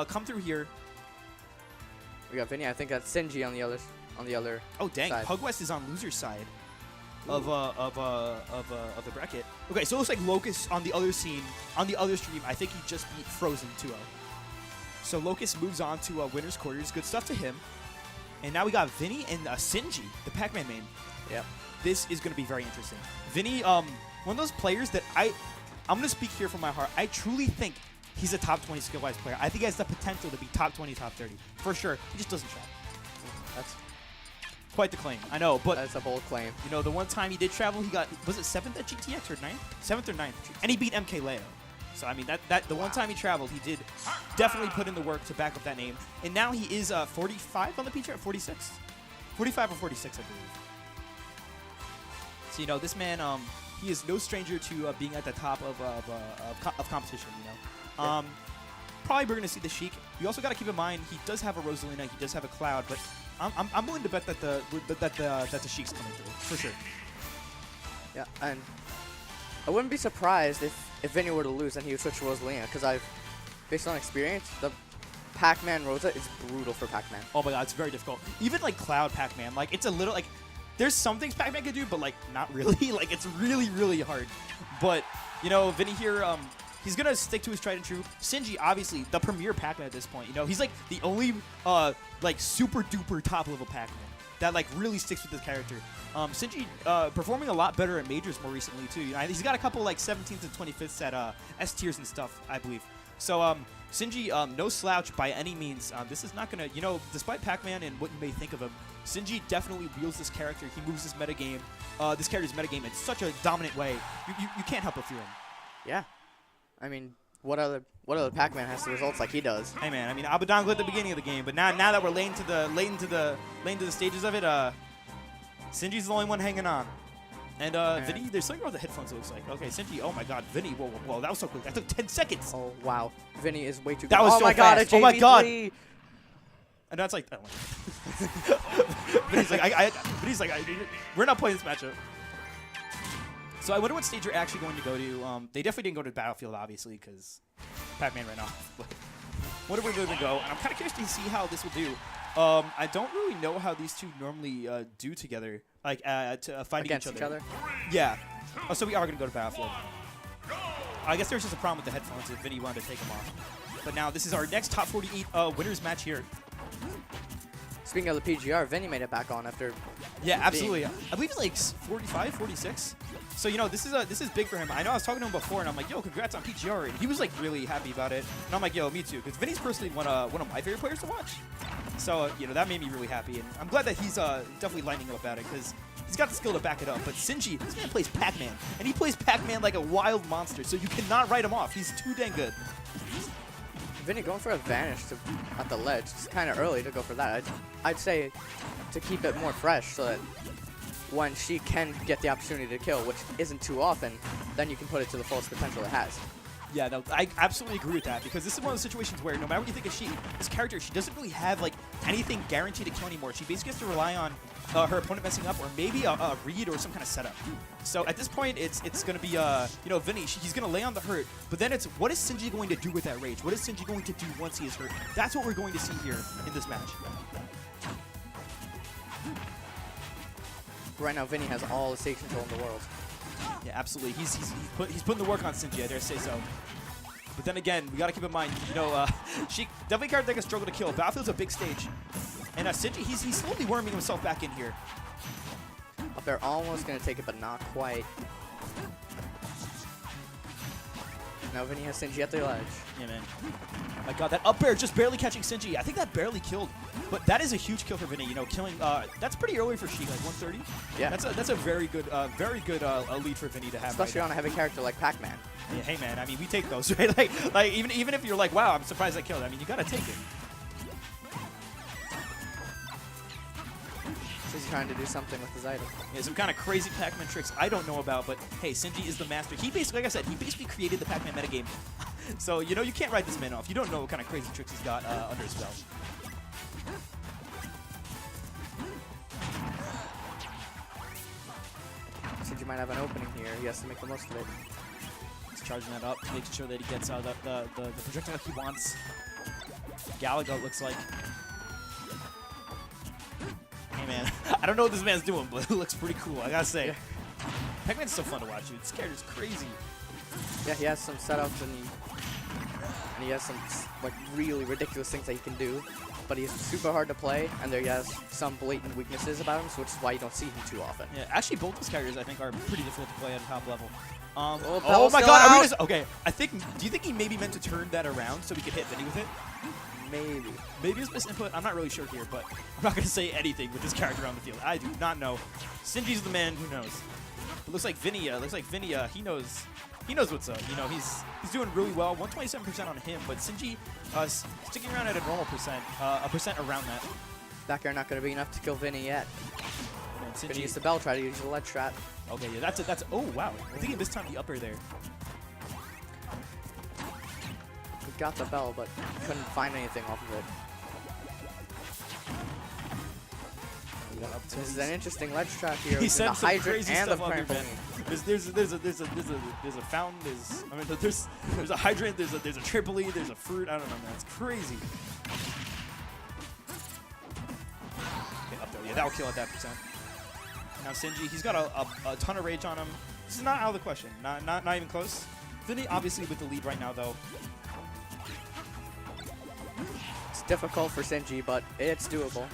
come through here. We got Vinnie. I think that's Sinji on the other Oh dang, side. Pugwest is on loser's side of the bracket. Okay, so it looks like Locust on the other scene, on the other stream. I think he just beat Frozen 2-0. So Locust moves on to winner's quarters. Good stuff to him. And now we got Vinnie and Sinji, the Pac-Man main. Yep. This is going to be very interesting. Vinnie, one of those players that I'm going to speak here from my heart. I truly think he's a top 20 skill-wise player. I think he has the potential to be top 20, top 30. For sure. He just doesn't try. That's quite the claim. I know, but that's a bold claim. you know, the one time he did travel, he got, was it 7th at GTX or 9th? 7th or 9th. And he beat MK Leo. So, I mean, the one time he traveled, he did definitely put in the work to back up that name. And now he is 45 on the P-chart, 46? 45 or 46, I believe. So, you know, this man, he is no stranger to being at the top of competition, you know. Yeah. Probably we're going to see the Sheik. You also got to keep in mind, he does have a Rosalina, he does have a Cloud, but I'm willing to bet that the Sheik's coming through, for sure. Yeah, and I wouldn't be surprised if Vinnie were to lose and he would switch to Rosalina, because based on experience, the Pac-Man Rosa is brutal for Pac-Man. Oh my god, it's very difficult. Even like Cloud Pac-Man, like it's a little like there's some things Pac-Man can do, but like not really. Like it's really, really hard. But you know, Vinnie here, he's gonna stick to his tried and true. Sinji, obviously, the premier Pac-Man at this point. You know, he's like the only like super duper top level Pac-Man that like really sticks with his character. Sinji performing a lot better at majors more recently too. You know, he's got a couple like 17th and 25th at S tiers and stuff, I believe. So Sinji, no slouch by any means. This is not gonna, you know, despite Pac-Man and what you may think of him, Sinji definitely wields this character. He moves this metagame, this character's metagame in such a dominant way. You can't help but fear him. Yeah, I mean, what other Pac-Man has the results like he does? Hey man, I mean Abadango at the beginning of the game, but now that we're late into the stages of it, Sinji's the only one hanging on. And Vinnie, there's something wrong with the headphones, it looks like. Okay, Sinji, oh my god, Vinnie, whoa, that was so quick. That took 10 seconds. Oh, wow. Vinnie is way too good. That was oh so my fast. God, Oh my god. And that's like, Vinnie's like, we're not playing this matchup. So I wonder what stage you're actually going to go to. They definitely didn't go to Battlefield, obviously, because Pac-Man ran off. But what are we going to go? And I'm kind of curious to see how this will do. I don't really know how these two normally do together, like fighting Against each other. each other? Yeah. Oh, so we are going to go to Battlefield. I guess there's just a problem with the headphones if Vinnie wanted to take them off. But now this is our next top 48 winners match here. Speaking of the PGR, Vinnie made it back on after. Yeah, absolutely. I believe it's like 45, 46. So you know, this is big for him. I know I was talking to him before, and I'm like, "Yo, congrats on PGR!" And he was like really happy about it. And I'm like, "Yo, me too," because Vinnie's personally one of my favorite players to watch. So you know, that made me really happy, and I'm glad that he's definitely lining up at it because he's got the skill to back it up. But Sinji, this man plays Pac-Man, and he plays Pac-Man like a wild monster. So you cannot write him off. He's too dang good. Vinnie going for a vanish at the ledge. It's kind of early to go for that. I'd say to keep it more fresh so that when she can get the opportunity to kill, which isn't too often, then you can put it to the fullest potential it has. Yeah, no, I absolutely agree with that because this is one of those situations where no matter what you think of this character, she doesn't really have like anything guaranteed to kill anymore. She basically has to rely on her opponent messing up or maybe a read or some kind of setup. So at this point, it's going to be, you know, Vinnie, he's going to lay on the hurt, but then it's what is Sinji going to do with that rage? What is Sinji going to do once he is hurt? That's what we're going to see here in this match. Right now, Vinnie has all the stage control in the world. Yeah, absolutely. He's putting the work on Sinji, I dare say so. But then again, we got to keep in mind, you know, she definitely a character that can struggle to kill. Battlefield's a big stage. And Sinji, he's slowly worming himself back in here. Up there, almost going to take it, but not quite. Now Vinnie has Sinji at the ledge. Yeah, man. Oh my god, that up air just barely catching Sinji. I think that barely killed. But that is a huge kill for Vinnie. You know, killing, that's pretty early for Sheik, like 130. Yeah. That's a very good lead for Vinnie to have. Especially right on a heavy character like Pac-Man. Yeah, hey man, I mean, we take those, right? Like even if you're like, wow, I'm surprised I killed. I mean, you gotta take it. He's trying to do something with his item. Yeah, some kind of crazy Pac-Man tricks I don't know about, but hey, Sinji is the master. He basically, like I said, he basically created the Pac-Man metagame. So, you know, you can't write this man off. You don't know what kind of crazy tricks he's got under his belt. Sinji might have an opening here. He has to make the most of it. He's charging that up, making sure that he gets the projectile he wants. Galaga looks like. Hey, man. I don't know what this man's doing, but it looks pretty cool, I gotta say. Yeah. Pac-Man's so fun to watch, dude. This character's crazy. Yeah, he has some setups and he has some like really ridiculous things that he can do. But he's super hard to play, and there he has some blatant weaknesses about him, so which is why you don't see him too often. Yeah, actually, both those characters I think are pretty difficult to play at a top level. Oh Oh my still God! out. Arena's, okay, I think. Do you think he maybe meant to turn that around so we could hit Vinnie with it? Maybe. Maybe it's misinput. I'm not really sure here, but I'm not gonna say anything with this character on the field. I do not know. Sinji's the man who knows. It looks like Vinnie. He knows. He knows what's up. You know, he's doing really well. 127% on him, but Sinji sticking around at a normal percent, a percent around that. Back air not going to be enough to kill Vinnie yet. And Gonna Sinji. use the bell, try to use the ledge trap. Okay, yeah, that's. Oh wow! I think he missed time the up air there. He got the bell, but couldn't find anything off of it. This is an interesting ledge trap here. He with the sent some hydrant crazy and the stuff up here, man. trampoline. There's a fountain. There's a hydrant. There's a tripoli. There's a fruit. I don't know, man. It's crazy. Okay, up there. Yeah, that'll kill at that percent. Now Sinji, he's got a ton of rage on him. This is not out of the question. Not even close. Vinnie obviously with the lead right now, though. It's difficult for Sinji, but it's doable.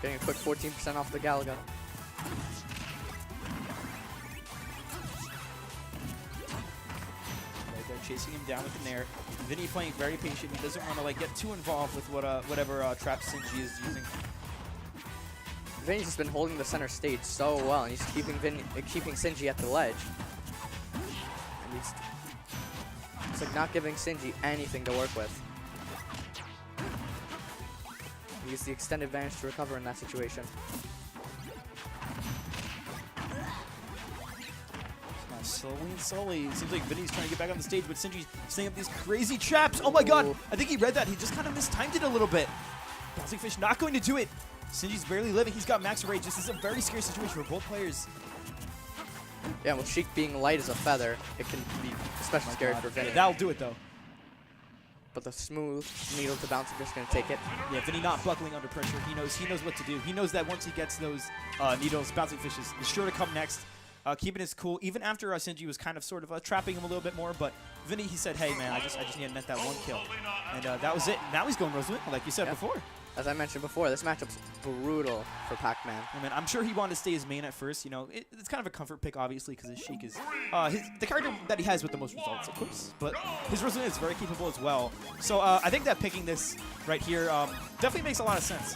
Getting a quick 14% off the Galaga. Right there, chasing him down with the nair. Vinnie playing very patient. He doesn't want to like get too involved with whatever trap Sinji is using. Vinnie's just been holding the center stage so well, and he's keeping Sinji at the ledge. And it's like not giving Sinji anything to work with. Use the extended advantage to recover in that situation. Slowly and slowly, it seems like Vinnie's trying to get back on the stage, but Sinji's setting up these crazy traps. Oh my God! Ooh. I think he read that. He just kind of mistimed it a little bit. Bouncing Fish not going to do it. Sinji's barely living. He's got max rage. This is a very scary situation for both players. Yeah, with Sheik being light as a feather, it can be especially scary for Vinnie. That'll do it though. But the smooth needle to bounce is going to take it. Yeah, Vinnie not buckling under pressure. He knows what to do. He knows that once he gets those needles, Bouncing Fish is sure to come next. Keeping his cool, even after Sinji was kind of sort of trapping him a little bit more. But Vinnie, he said, "Hey man, I just need to net that one kill," and that was it. Now he's going Rosalina, like you said before. As I mentioned before, this matchup's brutal for Pac-Man. I mean, I'm sure he wanted to stay his main at first. You know, it's kind of a comfort pick, obviously, because his Sheik is the character that he has with the most results, of course. But his Rosalina is very capable as well. So I think that picking this right here definitely makes a lot of sense.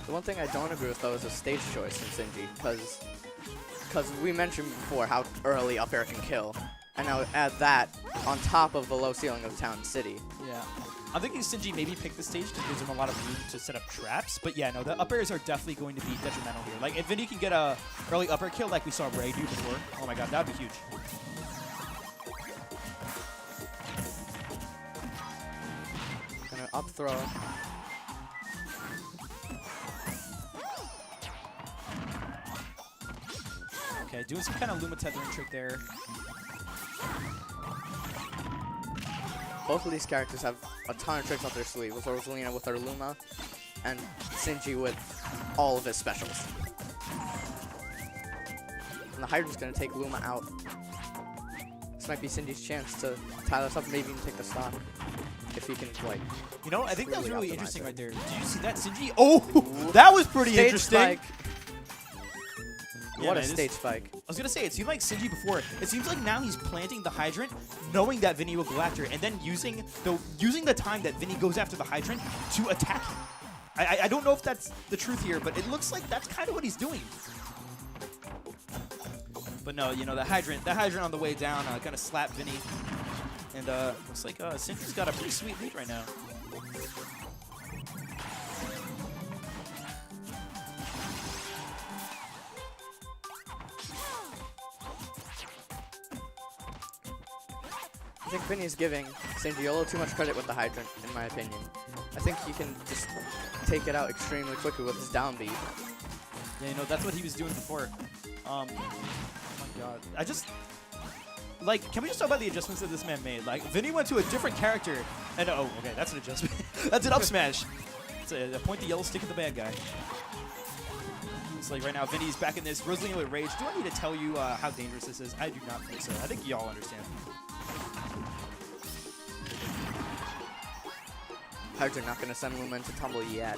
The one thing I don't agree with, though, is the stage choice from Sinji, because we mentioned before how early up air can kill, and now add that on top of the low ceiling of Town City. Yeah. I'm thinking Sinji maybe picked the stage because it gives him a lot of room to set up traps. But yeah, no, the up airs are definitely going to be detrimental here. Like, if Vinnie can get a early up air kill like we saw Ray do before, oh my God, that would be huge. Gonna up throw. Okay, doing some kind of Luma tethering trick there. Both of these characters have a ton of tricks up their sleeve, with Rosalina with her Luma, and Sinji with all of his specials. And the Hydra's going to take Luma out. This might be Sinji's chance to tie this up, maybe even take the stock. If he can, like... You know, I think that was really optimize interesting it. right there. Did you see that, Sinji? Oh, that was pretty Stage interesting. spike. Yeah, What man, a stage spike. I was going to say, it seemed like Sinji before. It seems like now he's planting the hydrant, knowing that Vinnie will go after it, and then using the time that Vinnie goes after the hydrant to attack him. I don't know if that's the truth here, but it looks like that's kind of what he's doing. But no, you know, the hydrant on the way down going to slap Vinnie. And looks like Sinji's got a pretty sweet lead right now. I think Vinny's giving Sinji a little too much credit with the hydrant, in my opinion. I think he can just take it out extremely quickly with his down beat. Yeah, you know, that's what he was doing before. Oh my God. like, can we just talk about the adjustments that this man made? Like, Vinnie went to a different character, and oh, okay, that's an adjustment. That's an up smash. It's a point the yellow stick at the bad guy. It's like right now, Vinnie's back in this Rosalina with Rage. Do I need to tell you how dangerous this is? I do not think so. I think y'all understand. Hydra not going to send Luma into tumble yet.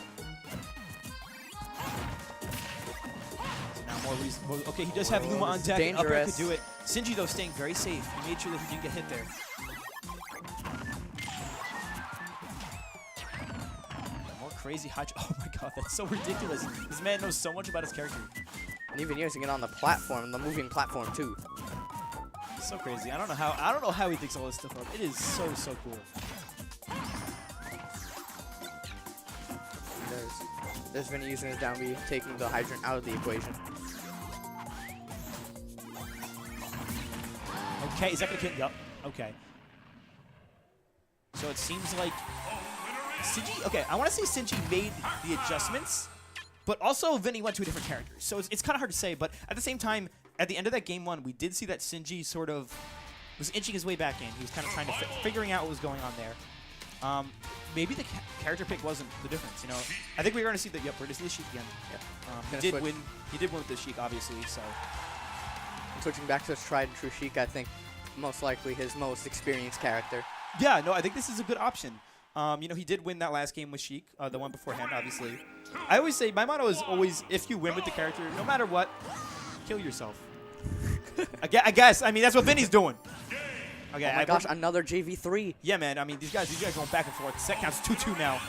So now more reason. Okay, he does have Luma on deck. Dangerous. Up air could do it. Sinji, though, staying very safe. He made sure that he didn't get hit there. More crazy Hydra. Oh my god, that's so ridiculous. This man knows so much about his character. And even using it on the platform, the moving platform too. So crazy. I don't know how he thinks all this stuff up. It is so cool. There's Vinnie using his down B, taking the hydrant out of the equation. Okay, is that gonna kill? Yup. Okay. So it seems like Sinji. Okay, I want to say Sinji made the adjustments, but also Vinnie went to a different character. So it's kind of hard to say. But at the same time, at the end of that game one, we did see that Sinji sort of was inching his way back in. He was kind of trying to figuring out what was going on there. Maybe the character pick wasn't the difference, you know. I think we're going to see that. Yep, we're just the Sheik again. Yep. He did win. He did win with the Sheik, obviously. So switching back to his tried and true Sheik, I think most likely his most experienced character. Yeah, no, I think this is a good option. You know, he did win that last game with Sheik, the one beforehand, obviously. I always say my motto is always, if you win with the character, no matter what, kill yourself. I guess. I mean, that's what Vinnie's doing. Okay, oh my gosh, another JV3. Yeah, man. I mean, these guys going back and forth. Set counts 2-2 now.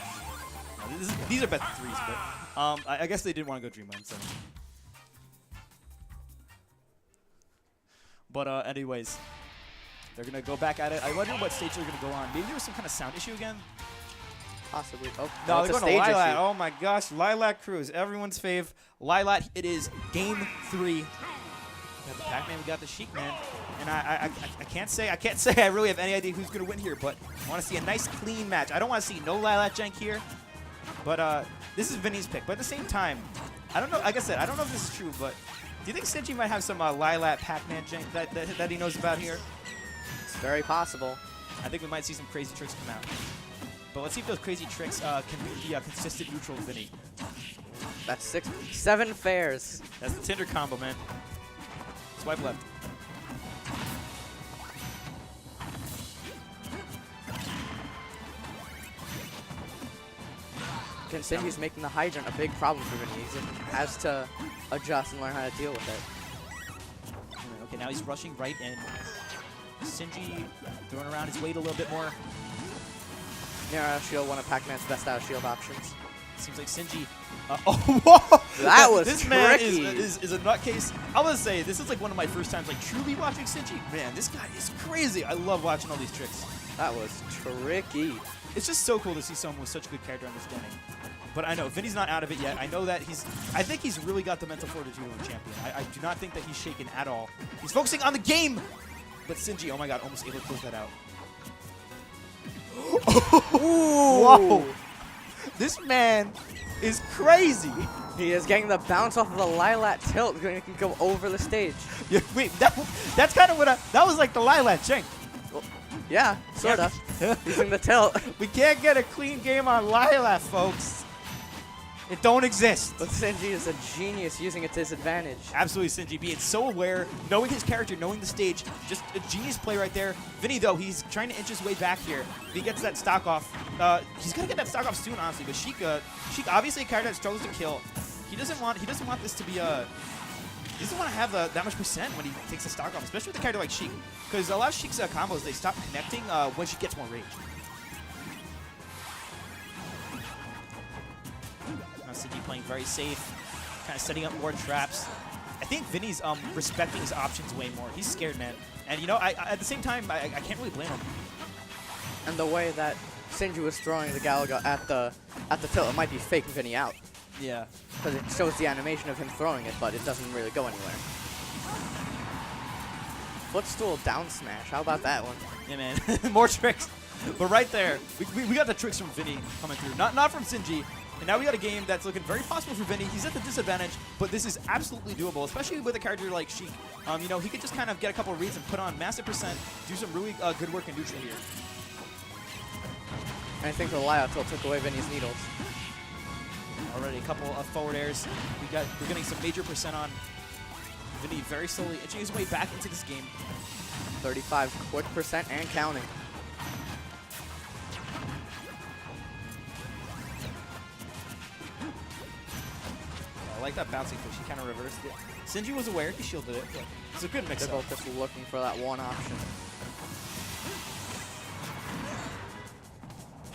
These are best of threes, but I guess they didn't want to go Dreamland. So. But anyways, they're gonna go back at it. I wonder what stage they're gonna go on. Maybe there was some kind of sound issue again. Possibly. Oh, no, they're going to Lilat. Issue. Oh my gosh, Lilat Cruz, everyone's fave. Lilat. It is game 3. We got the Pac-Man. We got the Sheik, man. And I can't say I really have any idea who's going to win here, but I want to see a nice clean match. I don't want to see no Lilat jank here, but this is Vinnie's pick. But at the same time, I don't know. Like I said, I don't know if this is true, but do you think Sinji might have some Lilat Pac-Man jank that he knows about here? It's very possible. I think we might see some crazy tricks come out. But let's see if those crazy tricks can be consistent neutral with Vinnie. That's 7 fairs. That's the Tinder combo, man. Swipe left. Sinji's making the hydrant a big problem for Vinnie. He has to adjust and learn how to deal with it. Okay, now he's rushing right in. Sinji throwing around his weight a little bit more. Near out of shield, one of Pac-Man's best out of shield options. Seems like Sinji. Oh, whoa! That was this tricky. Man is a nutcase. I want to say this is like one of my first times like truly watching Sinji. Man, this guy is crazy. I love watching all these tricks. That was tricky. It's just so cool to see someone with such good character understanding. But I know Vinnie's not out of it yet. I know that I think he's really got the mental fortitude of a champion. I do not think that he's shaken at all. He's focusing on the game. But Sinji, oh my god, almost able to close that out. Whoa! This man is crazy. He is getting the bounce off of the Lilat tilt. He can go over the stage. Yeah, wait, that's kind of what that was like the Lilat jank. Well, yeah, sort of. Using the tilt. We can't get a clean game on Lilat, folks. It don't exist. But Sinji is a genius using it to his advantage. Absolutely, Sinji being so aware, knowing his character, knowing the stage. Just a genius play right there. Vinnie, though, he's trying to inch his way back here. If he gets that stock off, he's going to get that stock off soon, honestly. But Sheik obviously a character that struggles to kill. He doesn't want this to be he doesn't want to have that much percent when he takes the stock off, especially with a character like Sheik. Because a lot of Sheik's combos, they stop connecting when she gets more rage. Sinji playing very safe, kind of setting up more traps. I think Vinnie's respecting his options way more. He's scared, man. And, you know, at the same time, I can't really blame him. And the way that Sinji was throwing the Galaga at the tilt, it might be faking Vinnie out. Yeah. Because it shows the animation of him throwing it, but it doesn't really go anywhere. Footstool down smash. How about that one? Yeah, man. More tricks. But right there, we got the tricks from Vinnie coming through. Not from Sinji. And now we got a game that's looking very possible for Vinnie. He's at the disadvantage, but this is absolutely doable, especially with a character like Sheik. You know, he could just kind of get a couple of reads and put on massive percent, do some really good work in neutral here. And I think the Lyle tilt took away Vinnie's needles. Already a couple of forward airs. We're getting some major percent on. Vinnie very slowly inching his way back into this game. 35 quick percent and counting. I like that bouncing fish. He kind of reversed it. Sinji was aware. He shielded it. But it's a good They're mix-up. both just looking for that one option.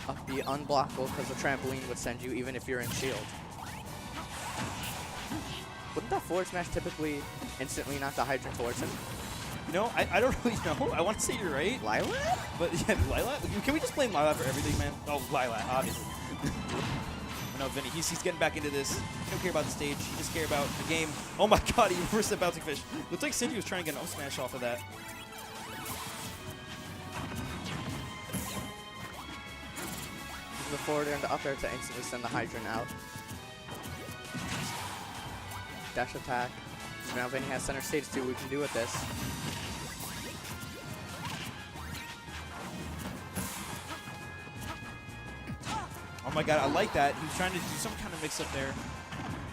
Up B unblockable because the trampoline would send you even if you're in shield. Wouldn't that forward smash typically instantly knock the hydrant towards him? You know, I don't really know. I want to say you're right. Lilat? But yeah, Lilat? Can we just blame Lilat for everything, man? Oh, Lilat, obviously. No, Vinnie, he's getting back into this. He don't care about the stage. He just care about the game. Oh my god, he reversed that bouncing fish. Looks like Sinji was trying to get an up smash off of that. The forward air and the up air to instantly send the hydrant out. Dash attack. Now Vinnie has center stage too. We can do with this. Oh my god, I like that. He was trying to do some kind of mix-up there.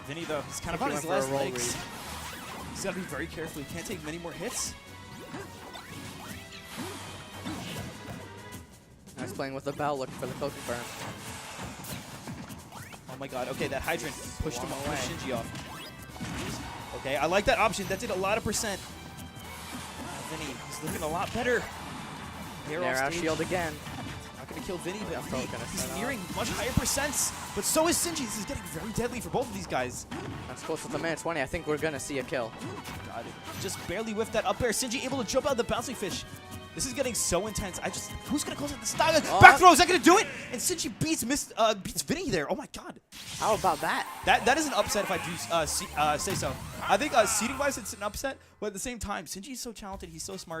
Vinnie, though, he's kind of on his last legs. He's got to be very careful. He can't take many more hits. Now he's playing with the bell, looking for the cloak confirm. Oh my god. Okay, that hydrant pushed him Long off, pushed way. Sinji off. Okay, I like that option. That did a lot of percent. Vinnie, he's looking a lot better. They're out shield again. Not going to kill Vinnie, but That's all gonna he's set nearing much higher percents. But so is Sinji. This is getting very deadly for both of these guys. That's close with the minute 20. I think we're going to see a kill. God, just barely whiffed that up air. Sinji able to jump out of the bouncing fish. This is getting so intense. Who's gonna close out the style? Back throw, is that gonna do it? And Sinji beats Vinnie there. Oh my god. How about that? That is an upset if I do say so. I think seating wise it's an upset, but at the same time, Sinji is so talented. He's so smart.